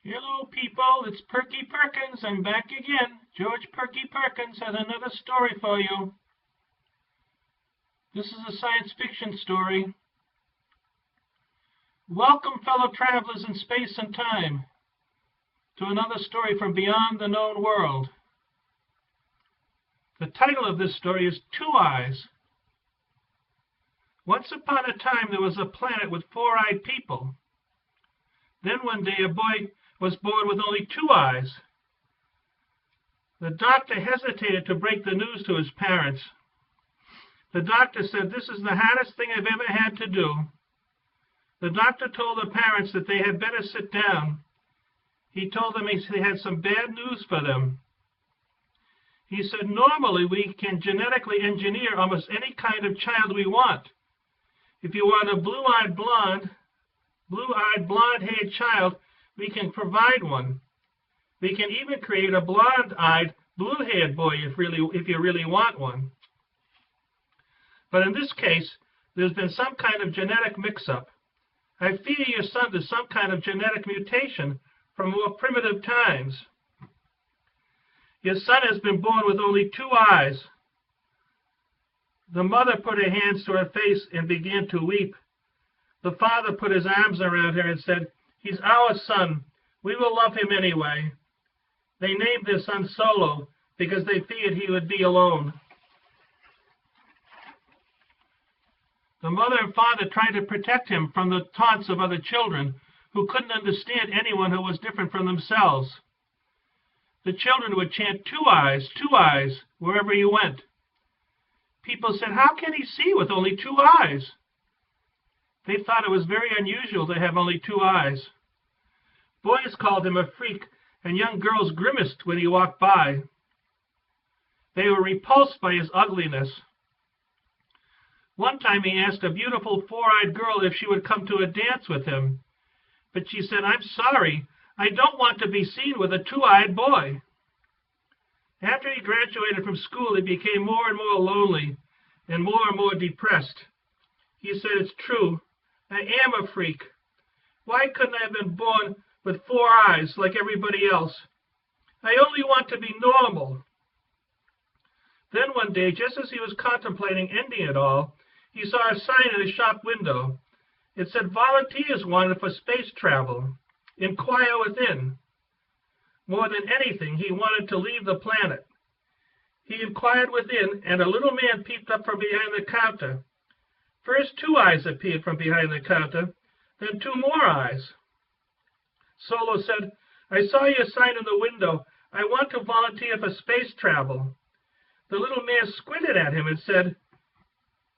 Hello, people. It's Perky Perkins. I'm back again. George Perky Perkins has another story for you. This is a science fiction story. Welcome, fellow travelers in space and time, to another story from beyond the known world. The title of this story is Two Eyes. Once upon a time, there was a planet with four-eyed people. Then one day, a boy was born with only two eyes. The doctor hesitated to break the news to his parents. The doctor said, "This is the hardest thing I've ever had to do." The doctor told the parents that they had better sit down. He told them he had some bad news for them. He said, "Normally, we can genetically engineer almost any kind of child we want. If you want a blue-eyed, blonde-haired child, we can provide one. We can even create a blonde-eyed, blue-haired boy if you really want one. But in this case, there's been some kind of genetic mix-up. I fear your son is some kind of genetic mutation from more primitive times. Your son has been born with only two eyes." The mother put her hands to her face and began to weep. The father put his arms around her and said, "He's our son. We will love him anyway." They named their son Solo because they feared he would be alone. The mother and father tried to protect him from the taunts of other children who couldn't understand anyone who was different from themselves. The children would chant, two eyes, wherever he went. People said, "How can he see with only two eyes?" They thought it was very unusual to have only two eyes. Boys called him a freak, and young girls grimaced when he walked by. They were repulsed by his ugliness. One time he asked a beautiful four-eyed girl if she would come to a dance with him, but she said, "I'm sorry, I don't want to be seen with a two-eyed boy." After he graduated from school, he became more and more lonely and more depressed. He said, "It's true, I am a freak. Why couldn't I have been born with four eyes like everybody else? I only want to be normal." Then one day, just as he was contemplating ending it all, he saw a sign in a shop window. It said, "Volunteers wanted for space travel. Inquire within." More than anything, he wanted to leave the planet. He inquired within, and a little man peeped up from behind the counter. First, two eyes appeared from behind the counter, then two more eyes. Solo said, "I saw your sign in the window. I want to volunteer for space travel." The little man squinted at him and said,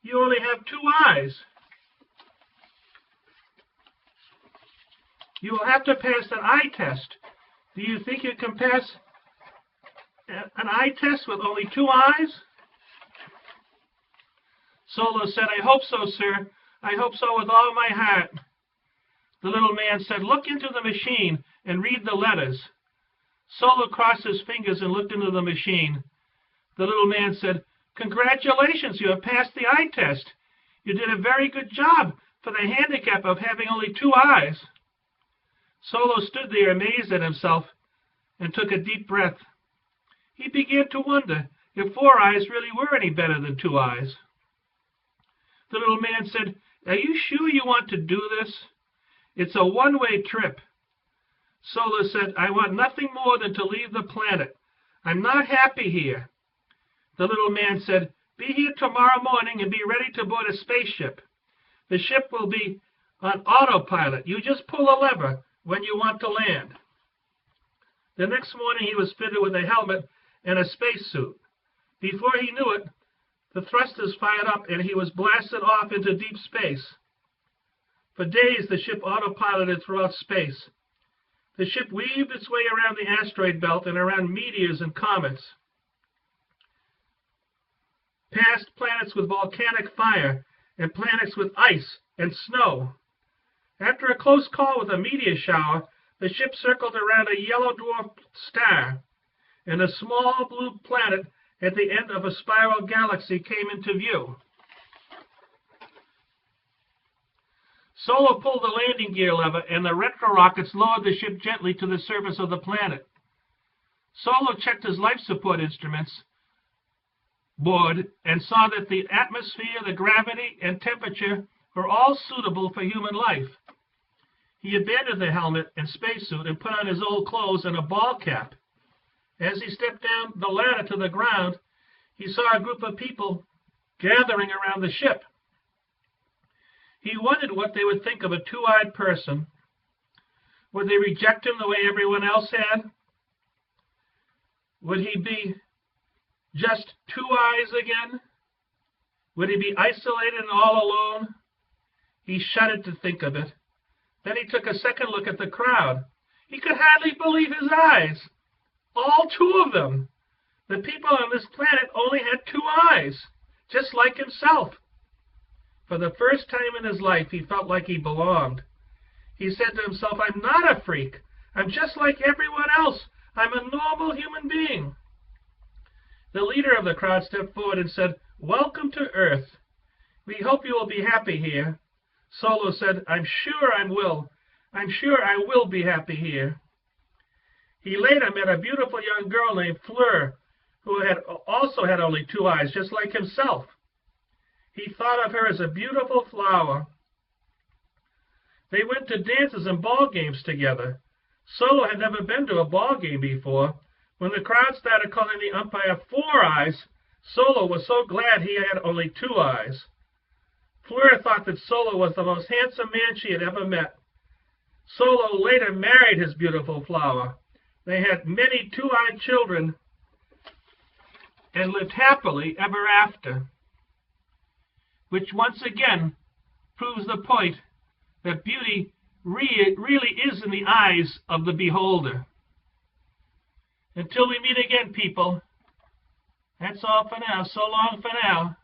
"You only have two eyes. You will have to pass an eye test. Do you think you can pass an eye test with only two eyes?" Solo said, "I hope so, sir. I hope so with all my heart." The little man said, "Look into the machine and read the letters." Solo crossed his fingers and looked into the machine. The little man said, "Congratulations, you have passed the eye test. You did a very good job for the handicap of having only two eyes." Solo stood there amazed at himself and took a deep breath. He began to wonder if four eyes really were any better than two eyes. The little man said, "Are you sure you want to do this? It's a one-way trip." Solo said, "I want nothing more than to leave the planet. I'm not happy here." The little man said, "Be here tomorrow morning and be ready to board a spaceship. The ship will be on autopilot. You just pull a lever when you want to land." The next morning he was fitted with a helmet and a spacesuit. Before he knew it, the thrusters fired up and he was blasted off into deep space. For days the ship autopiloted throughout space. The ship weaved its way around the asteroid belt and around meteors and comets, past planets with volcanic fire and planets with ice and snow. After a close call with a meteor shower, the ship circled around a yellow dwarf star, and a small blue planet at the end of a spiral galaxy came into view. Solo pulled the landing gear lever, and the retro rockets lowered the ship gently to the surface of the planet. Solo checked his life support instruments board and saw that the atmosphere, the gravity, and temperature were all suitable for human life. He abandoned the helmet and spacesuit and put on his old clothes and a ball cap. As he stepped down the ladder to the ground, he saw a group of people gathering around the ship. He wondered what they would think of a two-eyed person. Would they reject him the way everyone else had? Would he be just two eyes again? Would he be isolated and all alone? He shuddered to think of it. Then he took a second look at the crowd. He could hardly believe his eyes. All two of them. The people on this planet only had two eyes, just like himself. For the first time in his life, he felt like he belonged. He said to himself, I'm not a freak. I'm just like everyone else. I'm a normal human being. The leader of the crowd stepped forward and said, Welcome to Earth. We hope you will be happy here. Solo said, I'm sure I will. I'm sure I will be happy here. He later met a beautiful young girl named Fleur, who also had only two eyes, just like himself. He thought of her as a beautiful flower. They went to dances and ball games together. Solo had never been to a ball game before. When the crowd started calling the umpire Four Eyes, Solo was so glad he had only two eyes. Fleur thought that Solo was the most handsome man she had ever met. Solo later married his beautiful flower. They had many two-eyed children and lived happily ever after, which once again proves the point that beauty really is in the eyes of the beholder. Until we meet again, people, that's all for now. So long for now.